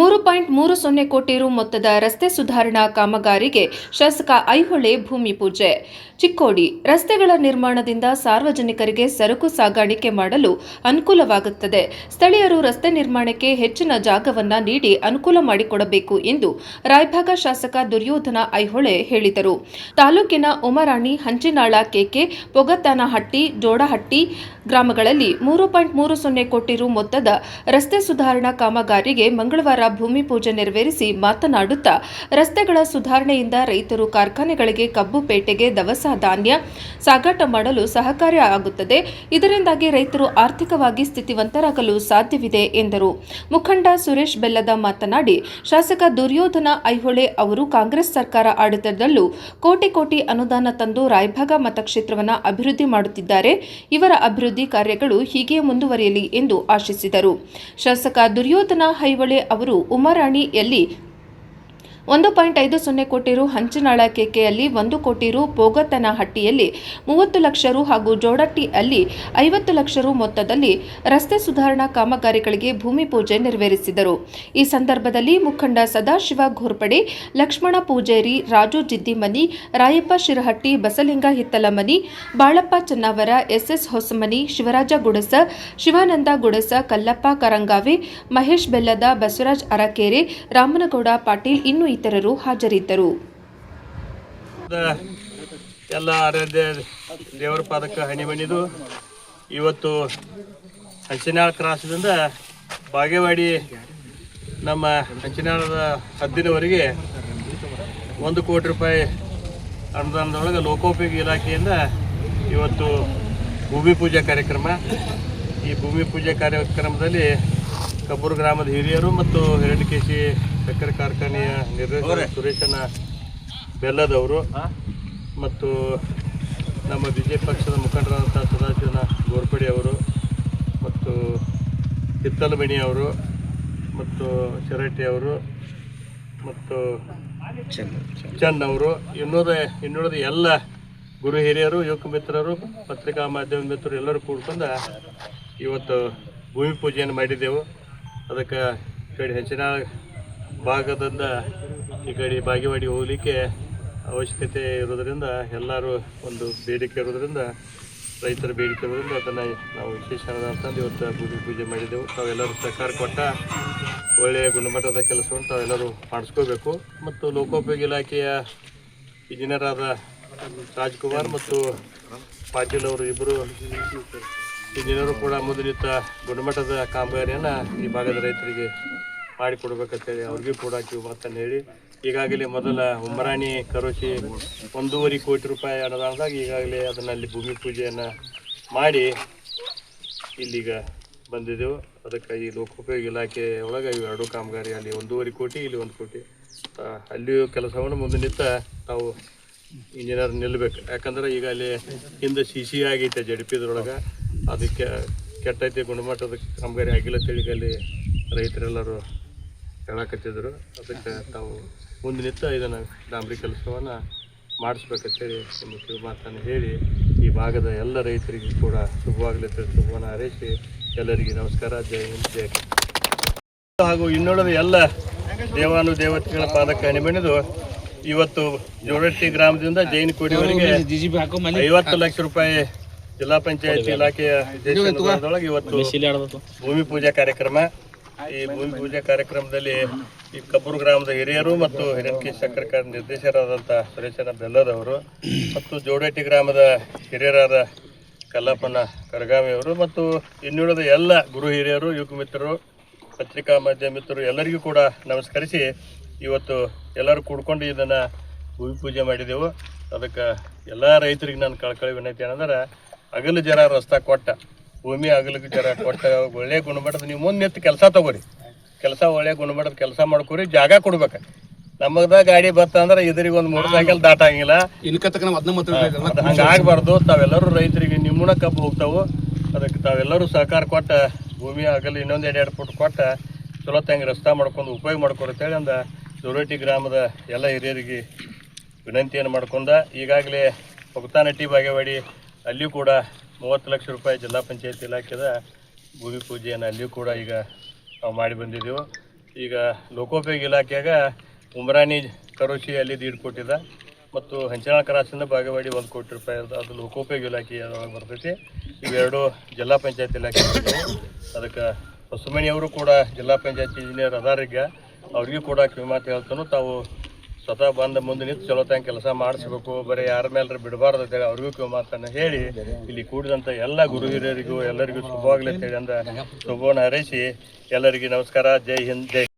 3.30 ಕೋಟಿ ರು ಮೊತ್ತದ ರಸ್ತೆ ಸುಧಾರಣಾ ಕಾಮಗಾರಿಗೆ ಶಾಸಕ ಐಹೊಳೆ ಭೂಮಿ ಪೂಜೆ. ಚಿಕ್ಕೋಡಿ ರಸ್ತೆಗಳ ನಿರ್ಮಾಣದಿಂದ ಸಾರ್ವಜನಿಕರಿಗೆ ಸರಕು ಸಾಗಾಣಿಕೆ ಮಾಡಲು ಅನುಕೂಲವಾಗುತ್ತದೆ. ಸ್ಥಳೀಯರು ರಸ್ತೆ ನಿರ್ಮಾಣಕ್ಕೆ ಹೆಚ್ಚಿನ ಜಾಗವನ್ನು ನೀಡಿ ಅನುಕೂಲ ಮಾಡಿಕೊಡಬೇಕು ಎಂದು ರಾಯಭಾಗ ಶಾಸಕ ದುರ್ಯೋಧನ ಐಹೊಳೆ ಹೇಳಿದರು. ತಾಲೂಕಿನ ಉಮರಾಣಿ, ಹಂಚಿನಾಳ, ಕೆಕೆ, ಪೊಗತನಹಟ್ಟಿ, ಜೋಡಹಟ್ಟಿ ಗ್ರಾಮಗಳಲ್ಲಿ 3.30 ಕೋಟಿ ರು ಮೊತ್ತದ ರಸ್ತೆ ಸುಧಾರಣಾ ಕಾಮಗಾರಿಗೆ ಮಂಗಳವಾರ ಭೂಮಿ ಪೂಜೆ ನೆರವೇರಿಸಿ ಮಾತನಾಡುತ್ತಾ, ರಸ್ತೆಗಳ ಸುಧಾರಣೆಯಿಂದ ರೈತರು ಕಾರ್ಖಾನೆಗಳಿಗೆ ಕಬ್ಬು ಪೇಟೆಗೆ ದವಸ ಧಾನ್ಯ ಸಾಗಾಟ ಮಾಡಲು ಸಹಕಾರಿ ಆಗುತ್ತದೆ. ಇದರಿಂದಾಗಿ ರೈತರು ಆರ್ಥಿಕವಾಗಿ ಸ್ಥಿತಿವಂತರಾಗಲು ಸಾಧ್ಯವಿದೆ ಎಂದರು. ಮುಖಂಡ ಸುರೇಶ್ ಬೆಲ್ಲದ ಮಾತನಾಡಿ, ಶಾಸಕ ದುರ್ಯೋಧನ ಐಹೊಳೆ ಅವರು ಕಾಂಗ್ರೆಸ್ ಸರ್ಕಾರ ಆಡಳಿತದಲ್ಲೂ ಕೋಟಿ ಅನುದಾನ ತಂದು ರಾಯಭಾಗ ಮತಕ್ಷೇತ್ರವನ್ನು ಅಭಿವೃದ್ಧಿ ಮಾಡುತ್ತಿದ್ದಾರೆ. ಇವರ ಅಭಿವೃದ್ಧಿ ಕಾರ್ಯಗಳು ಹೀಗೆ ಮುಂದುವರಿಯಲಿ ಎಂದು ಆಶಿಸಿದರು. ಶಾಸಕ ದುರ್ಯೋಧನ ಐಹೊಳೆ ಅವರು ಉಮರಾಣಿಯಲ್ಲಿ 1.50 ಕೋಟಿ ರು, ಹಂಚಿನಾಳ ಕೆಕೆಯಲ್ಲಿ 1 ಕೋಟಿ ರು, ಪೋಗತನಹಟ್ಟಿಯಲ್ಲಿ 30 ಲಕ್ಷ ರು ಹಾಗೂ ಜೋಡಟ್ಟಿಯಲ್ಲಿ 50 ಲಕ್ಷ ರು ಮೊತ್ತದಲ್ಲಿ ರಸ್ತೆ ಸುಧಾರಣಾ ಕಾಮಗಾರಿಗಳಿಗೆ ಭೂಮಿ ಪೂಜೆ ನೆರವೇರಿಸಿದರು. ಈ ಸಂದರ್ಭದಲ್ಲಿ ಮುಖಂಡ ಸದಾಶಿವ ಘೋರ್ಪಡೆ, ಲಕ್ಷ್ಮಣ ಪೂಜೇರಿ, ರಾಜು ಜಿದ್ದಿಮನಿ, ರಾಯಪ್ಪ ಶಿರಹಟ್ಟಿ, ಬಸಲಿಂಗ ಹಿತ್ತಲಮನಿ, ಬಾಳಪ್ಪ ಚನ್ನಾವರ, ಎಸ್ಎಸ್ ಹೊಸಮನಿ, ಶಿವರಾಜ ಗುಡಸ, ಶಿವಾನಂದ ಗುಡಸ, ಕಲ್ಲಪ್ಪ ಕರಂಗಾವೆ, ಮಹೇಶ್ ಬೆಲ್ಲದ, ಬಸವರಾಜ್ ಅರಕೇರೆ, ರಾಮನಗೌಡ ಪಾಟೀಲ್ ಇನ್ನೂ ಇತರರು ಹಾಜರಿದ್ದರು. ಎಲ್ಲ ಆರಾಧ್ಯ ದೇವರ ಪಾದಕ್ಕೆ ಹಣಿಮಣಿದು ಇವತ್ತು ಹಂಚಿನಾಳ ಕ್ರಾಸದಿಂದ ಬಾಗೇವಾಡಿ ನಮ್ಮ ಹಂಚಿನಾಳದ ಹದ್ದಿನವರೆಗೆ 1 ಕೋಟಿ ರೂಪಾಯಿ ಅನುದಾನದೊಳಗೆ ಲೋಕೋಪಯೋಗಿ ಇಲಾಖೆಯಿಂದ ಇವತ್ತು ಭೂಮಿ ಪೂಜೆ ಕಾರ್ಯಕ್ರಮ. ಈ ಭೂಮಿ ಪೂಜೆ ಕಾರ್ಯಕ್ರಮದಲ್ಲಿ ಕಬ್ಬೂರು ಗ್ರಾಮದ ಹಿರಿಯರು ಮತ್ತು ಹಿರಣ್ಯಕೇಶಿ ಸಕ್ಕರೆ ಕಾರ್ಖಾನೆಯ ನಿರ್ದೇಶಕ ಸುರೇಶನ ಬೆಲ್ಲದವರು ಮತ್ತು ನಮ್ಮ ಬಿಜೆಪಿ ಪಕ್ಷದ ಮುಖಂಡರಾದಂಥ ಸದಾಶಿವನ ಗೋರ್ಪಡೆ ಅವರು ಮತ್ತು ಹಿತ್ತಲಮಣಿ ಅವರು ಮತ್ತು ಶಿರಹಟ್ಟಿ ಅವರು ಮತ್ತು ಚಂದ್ ಅವರು ಇನ್ನುಳಿದ ಎಲ್ಲ ಗುರು ಹಿರಿಯರು, ಯುವಕ ಮಿತ್ರರು, ಪತ್ರಿಕಾ ಮಾಧ್ಯಮ ಮಿತ್ರರು ಎಲ್ಲರೂ ಕೂಡ್ಕೊಂಡು ಇವತ್ತು ಭೂಮಿ ಪೂಜೆಯನ್ನು ಮಾಡಿದ್ದೆವು. ಅದಕ್ಕೆ ಈ ಕಡೆ ಹೆಚ್ಚಿನ ಭಾಗದಿಂದ ಈ ಕಡೆ ಬಾಗೇವಾಡಿ ಹೋಗಲಿಕ್ಕೆ ಅವಶ್ಯಕತೆ ಇರೋದರಿಂದ, ಎಲ್ಲರೂ ಒಂದು ಬೇಡಿಕೆ ಇರೋದರಿಂದ, ರೈತರ ಬೇಡಿಕೆ ಇರೋದ್ರಿಂದ ಅದನ್ನು ನಾವು ವಿಶೇಷ ಅಂತಂದು ಇವತ್ತು ಭೂಮಿ ಪೂಜೆ ಮಾಡಿದ್ದೆವು. ತಾವೆಲ್ಲರೂ ಸಹಕಾರ ಕೊಟ್ಟ ಒಳ್ಳೆಯ ಗುಣಮಟ್ಟದ ಕೆಲಸವನ್ನು ತಾವೆಲ್ಲರೂ ಮಾಡಿಸ್ಕೋಬೇಕು. ಮತ್ತು ಲೋಕೋಪಯೋಗಿ ಇಲಾಖೆಯ ಇಂಜಿನಿಯರ್ ಆದ ರಾಜ್ಕುಮಾರ್ ಮತ್ತು ಪಾಟೀಲ್ ಅವರು ಇಬ್ಬರು ಇಂಜಿನಿಯರು ಕೂಡ ಮುಂದಿನ ಗುಣಮಟ್ಟದ ಕಾಮಗಾರಿಯನ್ನು ಈ ಭಾಗದ ರೈತರಿಗೆ ಮಾಡಿಕೊಡ್ಬೇಕಂತೇಳಿ ಅವ್ರಿಗೂ ಕೂಡ ಮಾತನ್ನು ಹೇಳಿ, ಈಗಾಗಲೇ ಮೊದಲ ಉಮರಾಣಿ ಕರೋಶಿ 1.5 ಕೋಟಿ ರೂಪಾಯಿ ಅನುದಾನದಾಗ ಈಗಾಗಲೇ ಅದನ್ನಲ್ಲಿ ಭೂಮಿ ಪೂಜೆಯನ್ನು ಮಾಡಿ ಇಲ್ಲಿಗ ಬಂದಿದ್ದೆವು. ಅದಕ್ಕೆ ಈ ಲೋಕೋಪಯೋಗಿ ಇಲಾಖೆ ಒಳಗೆ ಇವು 2 ಕಾಮಗಾರಿ, ಅಲ್ಲಿ 1.5 ಕೋಟಿ, ಇಲ್ಲಿ 1 ಕೋಟಿ, ಅಲ್ಲಿಯೂ ಕೆಲಸವನ್ನು ಮುಂದೆ ನಿಂತ ತಾವು ಇಂಜಿನಿಯರ್ ನಿಲ್ಲಬೇಕು. ಯಾಕಂದ್ರೆ ಈಗ ಅಲ್ಲಿ ಹಿಂದೆ CC ಆಗೈತೆ ಜಡಿಪಿದ್ರೊಳಗೆ, ಅದಕ್ಕೆ ಕೆಟ್ಟೈತೆ, ಗುಣಮಟ್ಟದ ಕಾಮಗಾರಿ ಆಗಿಲ್ಲ ತಿಳಿ ಅಲ್ಲಿ ರೈತರೆಲ್ಲರೂ ಹೇಳಕತ್ತಿದ್ರು. ಅದಕ್ಕೆ ತಾವು ಮುಂದೆ ನಿಂತು ಇದನ್ನು ಡಾಂಬರಿ ಕೆಲಸವನ್ನು ಮಾಡಿಸ್ಬೇಕಂತೇಳಿ ನಿಮ್ಮ ಮಾತನ್ನು ಹೇಳಿ ಈ ಭಾಗದ ಎಲ್ಲ ರೈತರಿಗೂ ಕೂಡ ಶುಭವಾಗಲಿ ಶುಭವನ್ನು ಹಾರೈಸಿ ಎಲ್ಲರಿಗೂ ನಮಸ್ಕಾರ. ಜೈ ಹಿಂದ್, ಜೈ ಕರ್ನಾಟಕ. ಹಾಗೂ ಇನ್ನುಳಿದ ಎಲ್ಲ ದೇವಾನುದೇವತೆಗಳ ಪಾದಕ್ಕೆ ಹಣಿಮಣಿದು ಇವತ್ತು ಜೋಡಟ್ಟಿ ಗ್ರಾಮದಿಂದ ಜೈನ್ ಕೋಡಿವರೆಗೆ 50 ಲಕ್ಷ ರೂಪಾಯಿ ಜಿಲ್ಲಾ ಪಂಚಾಯತ್ ಇಲಾಖೆಯ ದೇಶದೊಳಗೆ ಇವತ್ತು ಭೂಮಿ ಪೂಜಾ ಕಾರ್ಯಕ್ರಮ. ಈ ಭೂಮಿ ಪೂಜಾ ಕಾರ್ಯಕ್ರಮದಲ್ಲಿ ಈ ಕಬ್ಬೂರು ಗ್ರಾಮದ ಹಿರಿಯರು ಮತ್ತು ಹಿರಣ್ಯಕೇಶಿ ಸಕ್ಕರೆ ಕಾರ್ಖಾನೆ ನಿರ್ದೇಶಕರಾದಂಥ ಸುರೇಶನ ಬೆಲ್ಲದವರು ಮತ್ತು ಜೋಡಟ್ಟಿ ಗ್ರಾಮದ ಹಿರಿಯರಾದ ಕಲ್ಲಪ್ಪನ ಕರಗಾಮಿಯವರು ಮತ್ತು ಇನ್ನುಳಿದ ಎಲ್ಲ ಗುರು ಹಿರಿಯರು, ಯುವಕ ಮಿತ್ರರು, ಪತ್ರಿಕಾ ಮಾಧ್ಯಮ ಮಿತ್ರರು ಎಲ್ಲರಿಗೂ ಕೂಡ ನಮಸ್ಕರಿಸಿ ಇವತ್ತು ಎಲ್ಲರೂ ಕೂಡ್ಕೊಂಡು ಇದನ್ನು ಭೂಮಿ ಪೂಜೆ ಮಾಡಿದೆವು. ಅದಕ್ಕೆ ಎಲ್ಲ ರೈತರಿಗೆ ನಾನು ಕಳ್ಕಳಿ ವಿನಂತಿ ಏನಂದ್ರೆ, ಅಗಲು ಜರ ರಸ್ತೆ ಕೊಟ್ಟ, ಭೂಮಿ ಅಗಲಿಗೆ ಜರ ಕೊಟ್ಟ, ಒಳ್ಳೆಯ ಗುಣಮಟ್ಟದ ನೀವು ಮುಂದೆ ನಿಂತು ಕೆಲಸ ತೊಗೊರಿ, ಒಳ್ಳೆಯ ಗುಣಮಟ್ಟದ ಕೆಲಸ ಮಾಡ್ಕೊರಿ, ಜಾಗ ಕೊಡ್ಬೇಕು. ನಮಗದ ಗಾಡಿ ಬತ್ತ ಅಂದ್ರೆ ಇದರಿಗೆ ಒಂದು ಮೋಟರ್ ಸೈಕಲ್ ದಾಟಂಗಿಲ್ಲ, ಹಂಗೆ ಆಗಬಾರ್ದು. ತಾವೆಲ್ಲರೂ ರೈತರಿಗೆ ನಿಮ್ಮನ್ನ ಕಬ್ಬು ಹೋಗ್ತಾವೆ. ಅದಕ್ಕೆ ತಾವೆಲ್ಲರೂ ಸಹಕಾರ ಕೊಟ್ಟ ಭೂಮಿ ಆಗಲಿ ಇನ್ನೊಂದು 2 ಫುಟ್ ಕೊಟ್ಟ ಚಲೋ ತಂಗೆ ರಸ್ತೆ ಮಾಡ್ಕೊಂಡು ಉಪಯೋಗ ಮಾಡ್ಕೊರ್ತೇಳಿ ಅಂದ ಜೋಡಟ್ಟಿ ಗ್ರಾಮದ ಎಲ್ಲ ಹಿರಿಯರಿಗೆ ವಿನಂತಿಯನ್ನು ಮಾಡ್ಕೊಂಡ ಈಗಾಗಲೇ ಪೊಗತನಹಟ್ಟಿ ಬಾಗೇವಾಡಿ ಅಲ್ಲಿಯೂ ಕೂಡ 30 ಲಕ್ಷ ರೂಪಾಯಿ ಜಿಲ್ಲಾ ಪಂಚಾಯತ್ ಇಲಾಖೆದ ಭೂಮಿ ಪೂಜೆಯನ್ನು ಅಲ್ಲಿಯೂ ಕೂಡ ಈಗ ನಾವು ಮಾಡಿ ಬಂದಿದ್ದೆವು. ಈಗ ಲೋಕೋಪಯೋಗಿ ಇಲಾಖೆಯಾಗ ಉಮ್ರಾನಿ ಕರೋಶಿ ಅಲ್ಲಿ ದೀಡ್ ಕೊಟ್ಟಿದ್ದ ಮತ್ತು ಹಂಚಿನಾಳ ಕ್ರಾಸಿಂದ ಬಾಗೇವಾಡಿ 1 ಕೋಟಿ ರೂಪಾಯಿ ಅದು ಲೋಕೋಪಯೋಗಿ ಇಲಾಖೆ ಅದರೊಳಗೆ ಬರ್ತೈತಿ. ಇವೆರಡು ಜಿಲ್ಲಾ ಪಂಚಾಯತ್ ಇಲಾಖೆ ಅದಕ್ಕೆ ಹೊಸಮಣಿಯವರು ಕೂಡ ಜಿಲ್ಲಾ ಪಂಚಾಯತ್ ಇಂಜಿನಿಯರ್ ಅದಾರೀಗ ಅವ್ರಿಗೂ ಕೂಡ ಕಿವಿಮಾತು ಹೇಳ್ತಾನು. ತಾವು ಸ್ವತಃ ಬಂದ ಮುಂದೆ ನಿಂತು ಚಲೋ ತಂಗ ಕೆಲಸ ಮಾಡಿಸ್ಬೇಕು, ಬರೀ ಯಾರ ಮೇಲೆ ಬಿಡಬಾರ್ದು ಅಂತೇಳಿ ಅವ್ರಿಗೂ ಕಿವಿಮಾತನ್ನು ಹೇಳಿ ಇಲ್ಲಿ ಕೂಡಿದಂಥ ಎಲ್ಲ ಗುರು ಹಿರಿಯರಿಗೂ ಎಲ್ಲರಿಗೂ ಶುಭವಾಗಲಿ ಅಂತೇಳಿ ಶುಭವನ್ನು ಹಾರೈಸಿ ಎಲ್ಲರಿಗೂ ನಮಸ್ಕಾರ. ಜೈ ಹಿಂದ್, ಜೈ